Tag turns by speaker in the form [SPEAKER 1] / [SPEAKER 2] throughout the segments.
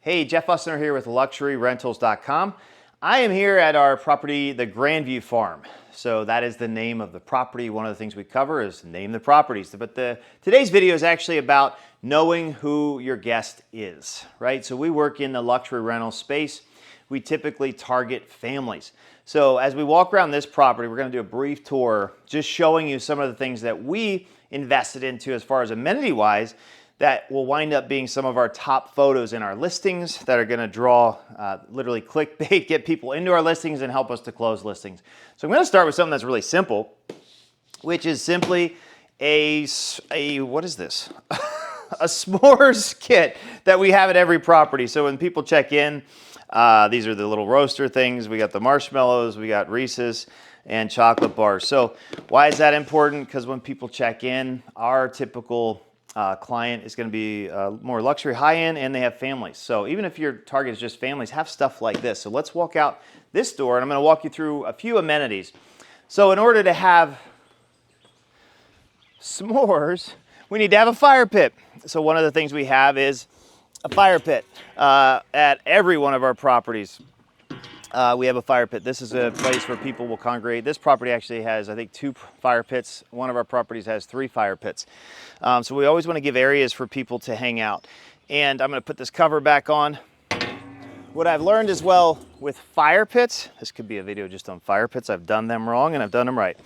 [SPEAKER 1] Hey, Jeff Usner here with LuxuryRentals.com. I am here at our property, the Grandview Farm. So that is the name of the property. One of the things we cover is name the properties. But today's video is actually about knowing who your guest is, right? So we work in the luxury rental space. We typically target families. So as we walk around this property, we're going to do a brief tour, just showing you some of the things that we invested into as far as amenity-wise that will wind up being some of our top photos in our listings that are going to draw literally clickbait, get people into our listings and help us to close listings. So I'm going to start with something that's really simple, which is simply a what is this? A s'mores kit that we have at every property. So when people check in, these are the little roaster things. We got the marshmallows, we got Reese's and chocolate bars. So why is that important? Because when people check in, our typical client is going to be more luxury, high-end, and they have families. So even if your target is just families, have stuff like this. So let's walk out this door, and I'm going to walk you through a few amenities. So in order to have s'mores, we need to have a fire pit. So one of the things we have is a fire pit at every one of our properties. We have a fire pit. This is a place where people will congregate. This property actually has, I think, 2 fire pits. One of our properties has 3 fire pits. So we always want to give areas for people to hang out. And I'm going to put this cover back on. What I've learned as well with fire pits, this could be a video just on fire pits. I've done them wrong and I've done them right.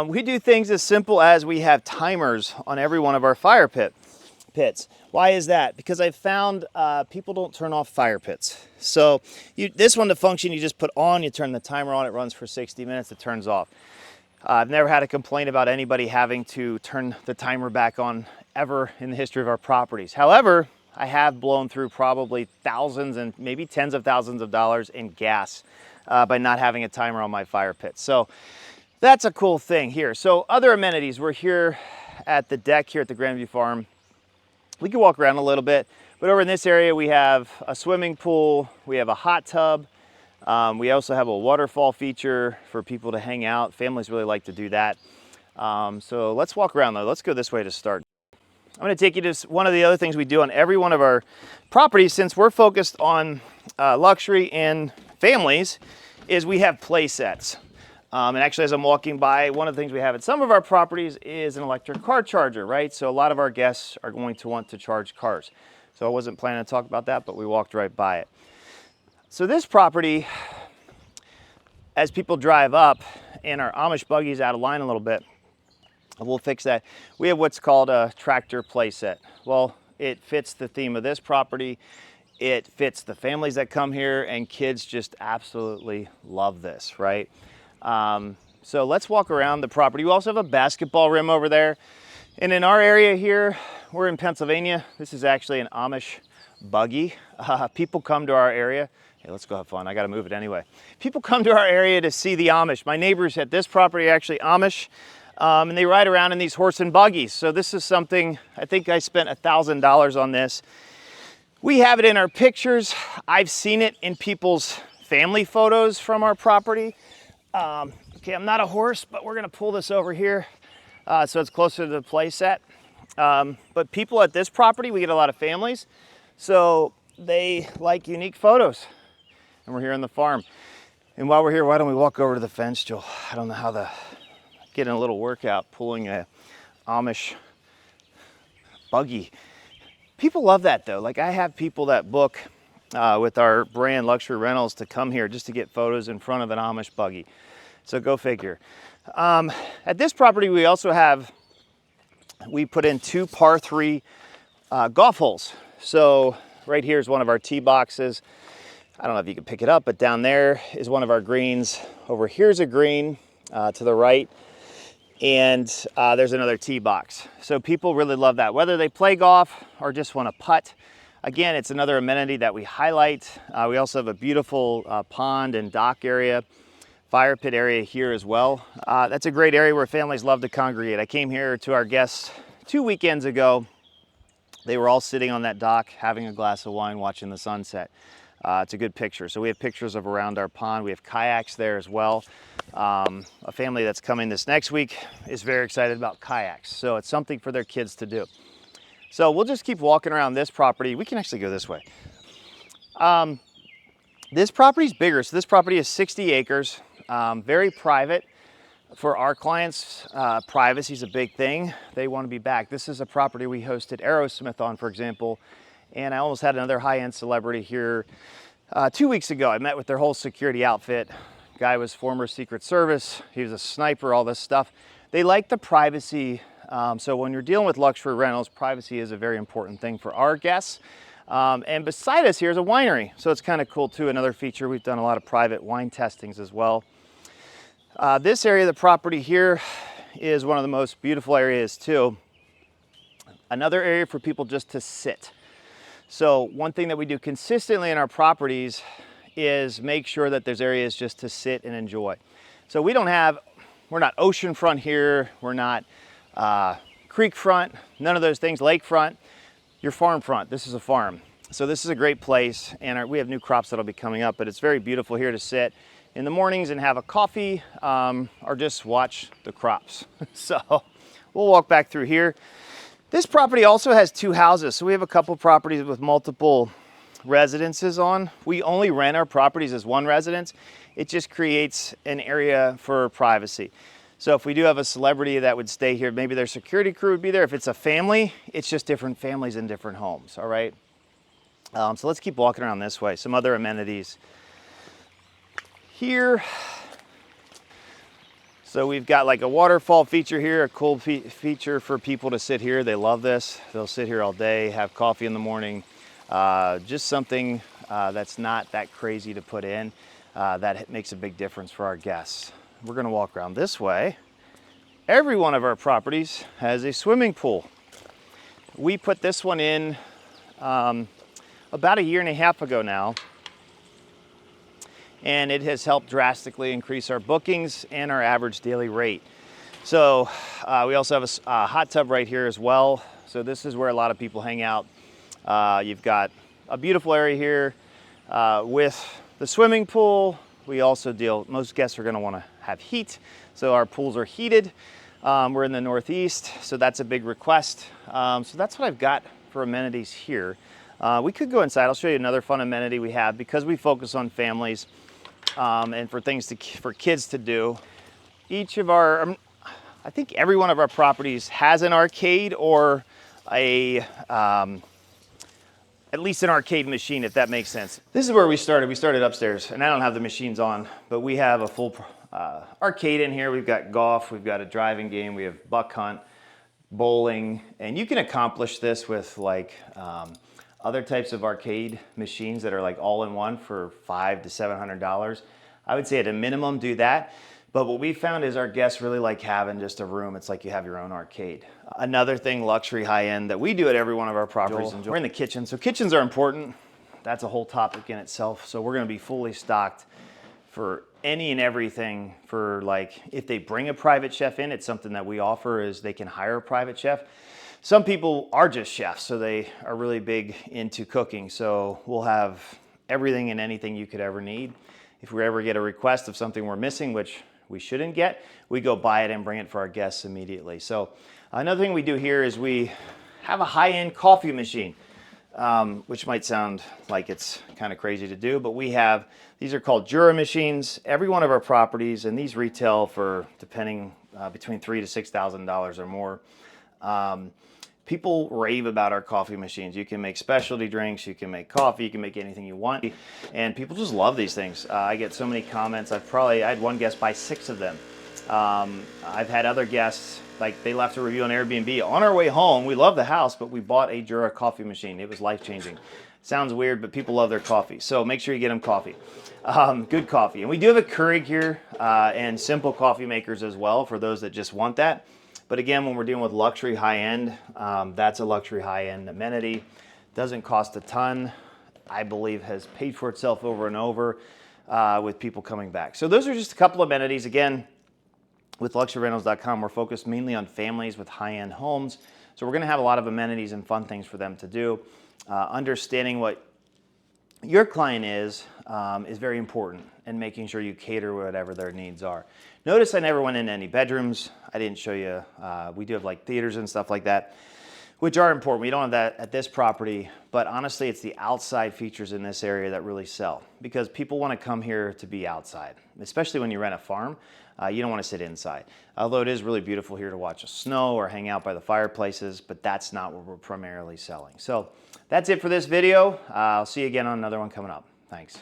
[SPEAKER 1] We do things as simple as we have timers on every one of our fire pits. Why is that? Because I've found people don't turn off fire pits. So this one to function, you just put on, you turn the timer on, it runs for 60 minutes, it turns off. I've never had a complaint about anybody having to turn the timer back on ever in the history of our properties. However, I have blown through probably thousands and maybe tens of thousands of dollars in gas by not having a timer on my fire pit. So that's a cool thing here. So other amenities, we're here at the deck here at the Grandview Farm. We can walk around a little bit, but over in this area we have a swimming pool, we have a hot tub, we also have a waterfall feature for people to hang out. Families really like to do that. So let's walk around though. Let's go this way to start. I'm going to take you to one of the other things we do on every one of our properties, since we're focused on luxury and families, is we have play sets. And actually, as I'm walking by, one of the things we have at some of our properties is an electric car charger, right? So a lot of our guests are going to want to charge cars. So I wasn't planning to talk about that, but we walked right by it. So this property, as people drive up and our Amish buggy's out of line a little bit, we'll fix that. We have what's called a tractor play set. Well, it fits the theme of this property. It fits the families that come here, and kids just absolutely love this, right? So let's walk around the property. We also have a basketball rim over there. And in our area here, we're in Pennsylvania. This is actually an Amish buggy. People come to our area. Hey, let's go have fun. I got to move it anyway. People come to our area to see the Amish. My neighbors at this property are actually Amish, and they ride around in these horse and buggies. So this is something, I think I spent $1,000 on this. We have it in our pictures. I've seen it in people's family photos from our property. Okay, I'm not a horse, but we're gonna pull this over here so it's closer to the play set. But people at this property, we get a lot of families, so they like unique photos. And we're here on the farm. And while we're here, why don't we walk over to the fence, Joel? I don't know how getting a little workout pulling a Amish buggy. People love that though. Like I have people that book with our brand Luxury Rentals to come here just to get photos in front of an Amish buggy. So go figure. At this property, we also we put in 2 par 3 golf holes. So right here is one of our tee boxes. I don't know if you can pick it up, but down there is one of our greens. Over here's a green to the right. And there's another tee box. So people really love that, whether they play golf or just want to putt. Again, it's another amenity that we highlight. We also have a beautiful pond and dock area, fire pit area here as well. That's a great area where families love to congregate. I came here to our guests 2 weekends ago. They were all sitting on that dock having a glass of wine watching the sunset. It's a good picture. So we have pictures of around our pond. We have kayaks there as well. A family that's coming this next week is very excited about kayaks. So it's something for their kids to do. So we'll just keep walking around this property. We can actually go this way. This property's bigger. So this property is 60 acres, very private. For our clients, privacy is a big thing. They want to be back. This is a property we hosted Aerosmith on, for example, and I almost had another high-end celebrity here 2 weeks ago. I met with their whole security outfit. Guy was former Secret Service. He was a sniper, all this stuff. They like the privacy. So when you're dealing with luxury rentals, privacy is a very important thing for our guests. And beside us here is a winery. So it's kind of cool too. Another feature, we've done a lot of private wine testings as well. This area of the property here is one of the most beautiful areas too. Another area for people just to sit. So one thing that we do consistently in our properties is make sure that there's areas just to sit and enjoy. So we're not oceanfront here, we're not creek front, none of those things, lakefront. You're farm front. This is a farm. So this is a great place, and we have new crops that'll be coming up, but it's very beautiful here to sit in the mornings and have a coffee or just watch the crops. So we'll walk back through here. This property also has 2 houses. So we have a couple properties with multiple residences on. We only rent our properties as one residence. It just creates an area for privacy. So if we do have a celebrity that would stay here, maybe their security crew would be there. If it's a family, it's just different families in different homes, all right? So let's keep walking around this way. Some other amenities here. So we've got like a waterfall feature here, a cool feature for people to sit here. They love this. They'll sit here all day, have coffee in the morning. Just something that's not that crazy to put in that makes a big difference for our guests. We're gonna walk around this way. Every one of our properties has a swimming pool. We put this one in about 1.5 years ago now, and it has helped drastically increase our bookings and our average daily rate. So we also have a hot tub right here as well. So this is where a lot of people hang out. You've got a beautiful area here with the swimming pool. We also most guests are gonna wanna have heat. So our pools are heated. We're in the Northeast, so that's a big request. So that's what I've got for amenities here. We could go inside. I'll show you another fun amenity we have because we focus on families and for things for kids to do. Each of our, I think every one of our properties has an arcade or at least an arcade machine, if that makes sense. This is where we started. We started upstairs, and I don't have the machines on, but we have a full arcade in here. We've got golf, we've got a driving game, we have buck hunt, bowling, and you can accomplish this with like other types of arcade machines that are like all in one for $500 to $700. I would say at a minimum do that. But what we found is our guests really like having just a room. It's like you have your own arcade. Another thing, luxury high-end, that we do at every one of our properties. We're in the kitchen. So kitchens are important. That's a whole topic in itself. So we're gonna be fully stocked for any and everything. For like, if they bring a private chef in, it's something that we offer is they can hire a private chef. Some people are just chefs, so they are really big into cooking. So we'll have everything and anything you could ever need. If we ever get a request of something we're missing, which we shouldn't get, we go buy it and bring it for our guests immediately. So another thing we do here is we have a high-end coffee machine, which might sound like it's kind of crazy to do, but these are called Jura machines. Every one of our properties, and these retail for, depending, between $3,000 to $6,000 or more. People rave about our coffee machines. You can make specialty drinks, you can make coffee, you can make anything you want. And people just love these things. I get so many comments. I had one guest buy 6 of them. I've had other guests, like they left a review on Airbnb. On our way home, we love the house, but we bought a Jura coffee machine. It was life-changing. Sounds weird, but people love their coffee. So make sure you get them coffee. Good coffee. And we do have a Keurig here and simple coffee makers as well for those that just want that. But again, when we're dealing with luxury high-end, that's a luxury high-end amenity. Doesn't cost a ton. I believe has paid for itself over and over with people coming back. So those are just a couple of amenities. Again, with luxuryrentals.com, we're focused mainly on families with high-end homes. So we're gonna have a lot of amenities and fun things for them to do. Understanding what your client is very important, and making sure you cater whatever their needs are. Notice I never went into any bedrooms. I didn't show you, we do have like theaters and stuff like that. which are important. We don't have that at this property, but honestly, it's the outside features in this area that really sell, because people want to come here to be outside, especially when you rent a farm. You don't want to sit inside. Although it is really beautiful here to watch the snow or hang out by the fireplaces, but that's not what we're primarily selling. So that's it for this video. I'll see you again on another one coming up. Thanks.